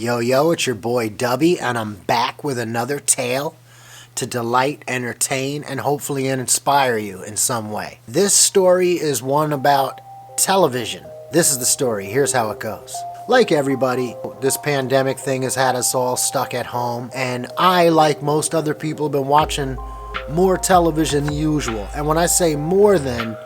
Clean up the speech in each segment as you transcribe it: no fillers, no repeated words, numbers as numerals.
Yo, yo, it's your boy Dubby, and I'm back with another tale to delight, entertain, and hopefully inspire you in some way. This story is one about television. This is the story. Here's how it goes. Like everybody, this pandemic thing has had us all stuck at home, and I, like most other people, have been watching more television than usual. And when I say more than,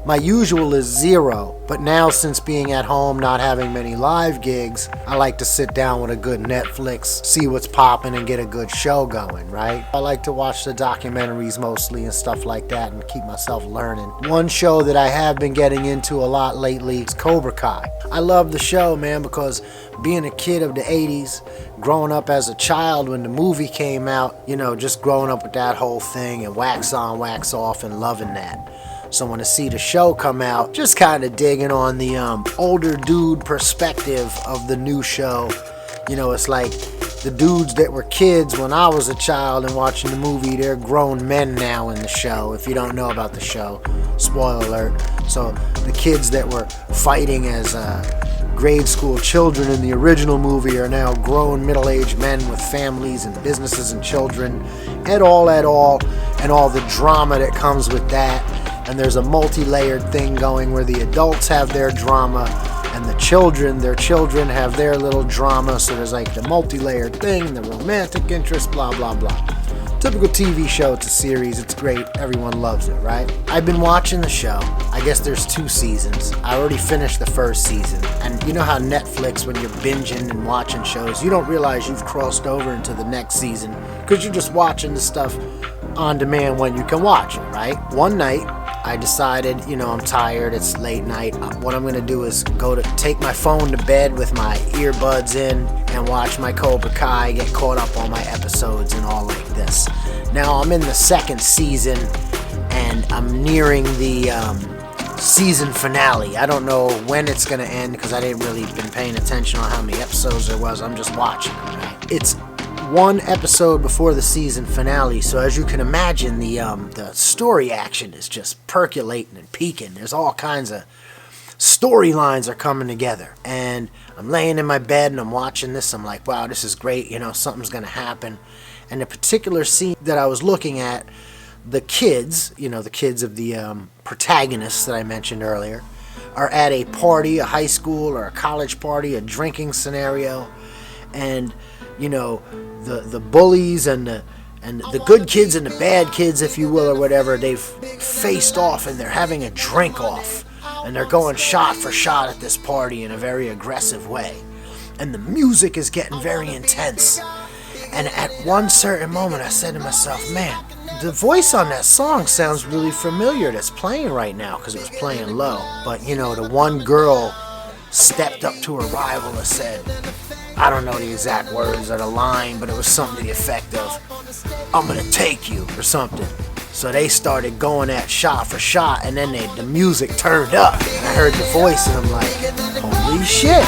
my usual is 0, but now since being at home, not having many live gigs, I like to sit down with a good Netflix, see what's popping, and get a good show going, right? I like to watch the documentaries mostly and stuff like that and keep myself learning. One show that I have been getting into a lot lately is Cobra Kai. I love the show, man, because being a kid of the 80s, growing up as a child when the movie came out, just growing up with that whole thing and wax on, wax off and loving that. So when I see the show come out, just kind of digging on the older dude perspective of the new show. It's like the dudes that were kids when I was a child and watching the movie, they're grown men now in the show. If you don't know about the show, spoiler alert. So the kids that were fighting as grade school children in the original movie are now grown middle-aged men with families and businesses and children, and all, and all the drama that comes with that. And there's a multi-layered thing going where the adults have their drama and their children have their little drama. So there's like the multi-layered thing, the romantic interest, blah, blah, blah. Typical TV show. It's a series. It's great. Everyone loves it, right? I've been watching the show. I guess there's 2 seasons. I already finished the first season. And you know how Netflix, when you're binging and watching shows, you don't realize you've crossed over into the next season because you're just watching the stuff on demand when you can watch it, right? One night, I decided, I'm tired, it's late night. What I'm going to do is take my phone to bed with my earbuds in and watch my Cobra Kai, get caught up on my episodes and all like this. Now, I'm in the 2nd season, and I'm nearing the season finale. I don't know when it's going to end because I didn't really been paying attention on how many episodes there was. I'm just watching them, right? It's 1 episode before the season finale, so as you can imagine, the story action is just percolating and peaking. There's all kinds of storylines are coming together, and I'm laying in my bed and I'm watching this. I'm like, wow, this is great. Something's gonna happen. And the particular scene that I was looking at, the kids, the kids of the protagonists that I mentioned earlier, are at a party, a high school or a college party, a drinking scenario, and the bullies and the good kids and the bad kids, if you will, or whatever, they've faced off and they're having a drink off, and they're going shot for shot at this party in a very aggressive way, and the music is getting very intense. And at one certain moment I said to myself, man, the voice on that song sounds really familiar that's playing right now, because it was playing low, but the one girl stepped up to her rival and said, I don't know the exact words or the line, but it was something to the effect of, I'm gonna take you, or something. So they started going at shot for shot, and then the music turned up. And I heard the voice, and I'm like, holy shit,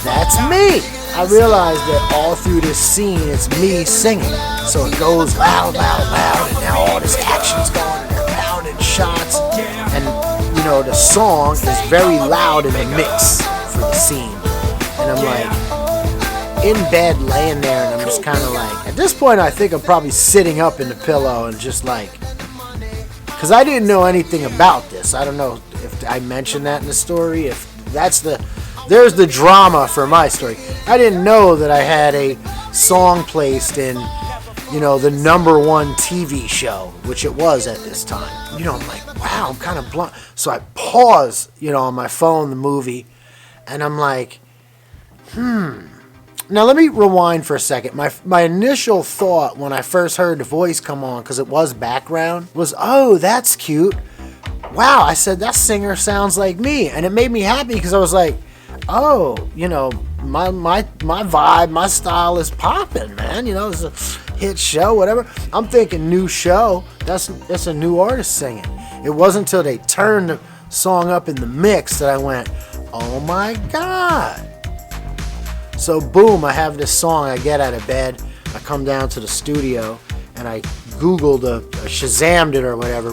that's me. I realized that all through this scene, it's me singing. So it goes loud, loud, loud, and now all this action's going, and they're pounding shots. And, the song is very loud in the mix for the scene. And I'm like, in bed laying there, and I'm just kind of like, at this point I think I'm probably sitting up in the pillow and just like, because I didn't know anything about this. I don't know if I mentioned that in the story, if there's the drama for my story. I didn't know that I had a song placed in the #1 TV show, which it was at this time. I'm like, wow, I'm kind of blunt. So I pause on my phone the movie, and I'm like, Now let me rewind for a second. My initial thought when I first heard the voice come on, because it was background, was, oh, that's cute. Wow, I said, that singer sounds like me. And it made me happy because I was like, oh, my vibe, my style is popping, man. It's a hit show, whatever. I'm thinking new show. That's a new artist singing. It wasn't until they turned the song up in the mix that I went, oh my God. So boom, I have this song. I get out of bed, I come down to the studio, and I Googled, Shazammed it or whatever.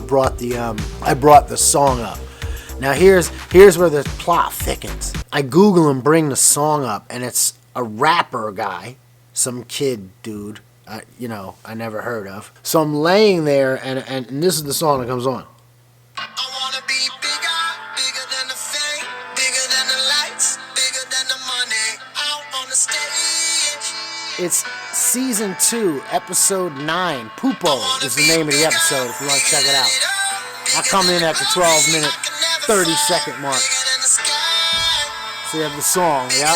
I brought the song up. Now here's where the plot thickens. I Google and bring the song up, and it's a rapper guy, some kid dude, I never heard of. So I'm laying there, and this is the song that comes on. I wanna be bigger, bigger than the fame, bigger than the lights, bigger than the money, out on the stage. It's season 2, episode 9. Pupo is the name of the episode if you want to check it out. I come in at the 12-minute, 30-second mark. So you have the song, yeah?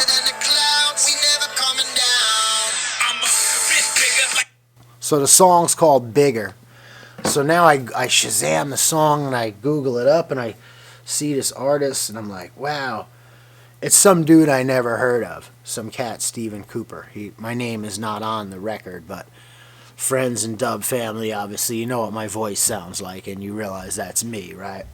So the song's called Bigger. So now I Shazam the song and I Google it up and I see this artist and I'm like, wow. It's some dude I never heard of. Some cat, Stephen Cooper. My name is not on the record, but friends and Dub family, obviously, you know what my voice sounds like and you realize that's me, right?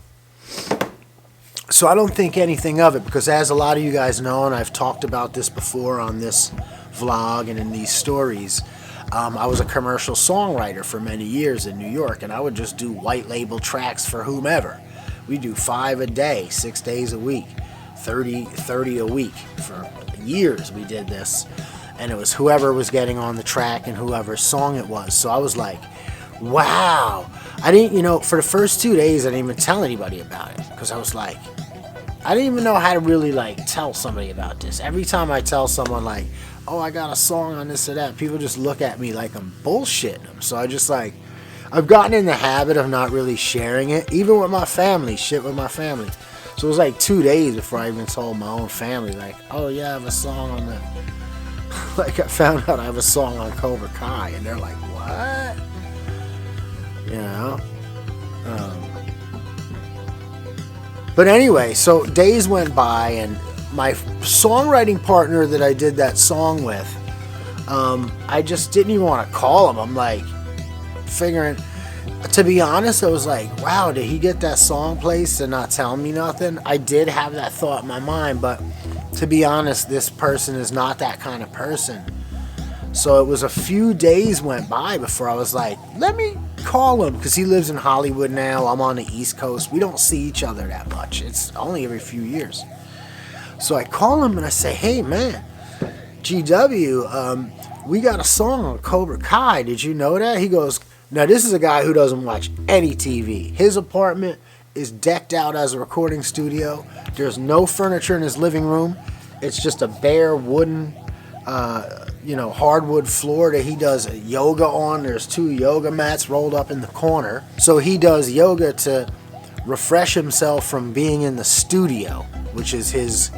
So I don't think anything of it because as a lot of you guys know, and I've talked about this before on this vlog and in these stories, I was a commercial songwriter for many years in New York, and I would just do white label tracks for whomever. We do 5 a day, 6 days a week, 30 a week. For years we did this, and it was whoever was getting on the track and whoever's song it was. So I was like, wow. I didn't, for the first 2 days, I didn't even tell anybody about it because I was like, I didn't even know how to really tell somebody about this. Every time I tell someone oh, I got a song on this or that, people just look at me like I'm bullshitting them. So I just I've gotten in the habit of not really sharing it, even with my family, with my family. So it was 2 days before I even told my own family, oh yeah, I have a song on the, I found out I have a song on Cobra Kai, and they're like, what? But anyway, so days went by, and my songwriting partner that I did that song with, I just didn't even want to call him. I'm figuring, to be honest, I was wow, did he get that song placed and not tell me nothing? I did have that thought in my mind, but to be honest, this person is not that kind of person. So it was a few days went by before I was let me call him, because he lives in Hollywood now. I'm on the East Coast. We don't see each other that much. It's only every few years. So I call him and I say, hey man, GW, we got a song on Cobra Kai. Did you know that? He goes, now this is a guy who doesn't watch any TV. His apartment is decked out as a recording studio. There's no furniture in his living room. It's just a bare wooden hardwood floor that he does yoga on. There's 2 yoga mats rolled up in the corner. So he does yoga to refresh himself from being in the studio, which is his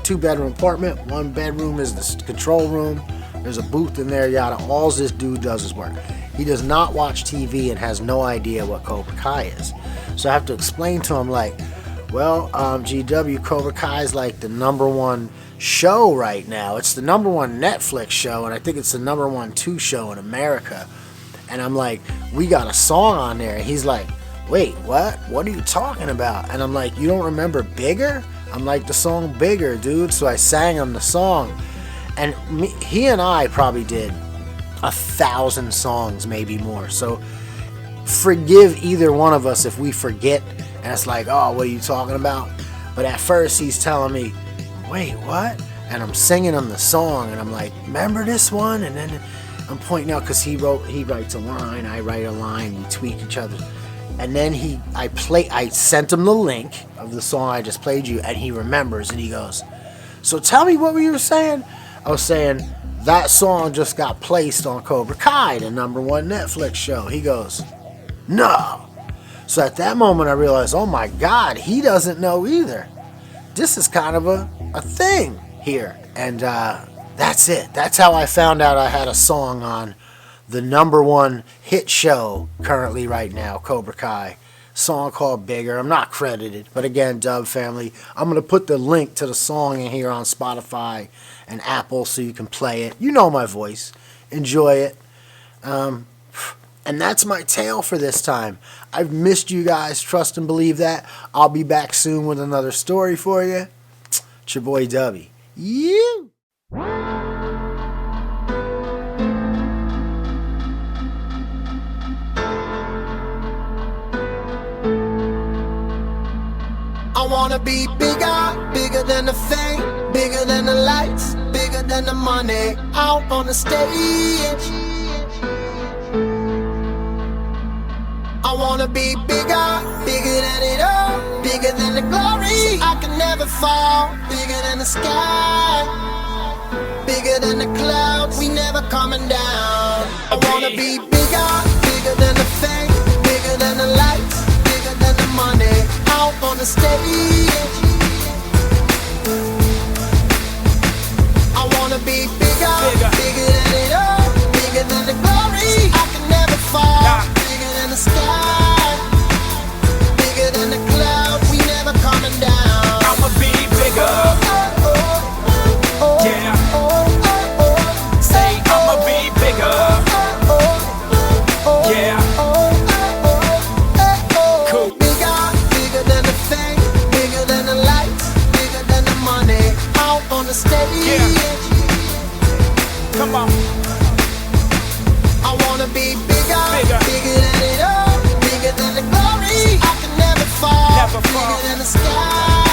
2-bedroom apartment. 1 bedroom is the control room. There's a booth in there, yada. All this dude does is work. He does not watch TV and has no idea what Cobra Kai is. So I have to explain to him GW, Cobra Kai is the #1 show right now. It's the #1 Netflix show, and I think it's the #1 2 show in America. And I'm we got a song on there. And he's wait, what? What are you talking about? And I'm you don't remember Bigger? I'm the song Bigger, dude. So I sang him the song. And he and I probably did 1,000 songs, maybe more. So forgive either one of us if we forget. And it's oh, what are you talking about? But at first he's telling me, wait, what? And I'm singing him the song, and I'm remember this one? And then I'm pointing out, because he writes a line, I write a line, we tweak each other. And then I sent him the link of the song I just played you, and he remembers, and he goes, so tell me, what were you saying? I was saying, that song just got placed on Cobra Kai, the #1 Netflix show. He goes, no. So at that moment I realized, oh my God, he doesn't know either. This is kind of a thing here. And that's it. That's how I found out I had a song on the #1 hit show currently right now, Cobra Kai. Song called Bigger. I'm not credited, but again, Dub family, I'm going to put the link to the song in here on Spotify and Apple so you can play it. You know my voice. Enjoy it. And that's my tale for this time. I've missed you guys. Trust and believe that. I'll be back soon with another story for you. It's your boy Dubby. You. I wanna be bigger, bigger than the fame, bigger than the lights, bigger than than the money out on the stage. I wanna be bigger, bigger than it all, bigger than the glory. I can never fall, bigger than the sky, bigger than the clouds, we never coming down. I wanna be bigger, bigger than the fame, bigger than the lights, bigger than the money out on the stage. I wanna be bigger, bigger than it all, bigger than the glory. I can never fall, bigger than the sky, bigger than the clouds, we never coming down. I'ma be bigger. Yeah. Say I'ma be bigger. Yeah. Cool. Bigger, bigger than the fame, bigger than the lights, bigger than the money out on the stage. Yeah. Come on. I wanna be bigger, Bigger. bigger than it all, bigger than the glory. I can never fall, Never fall. bigger than the sky,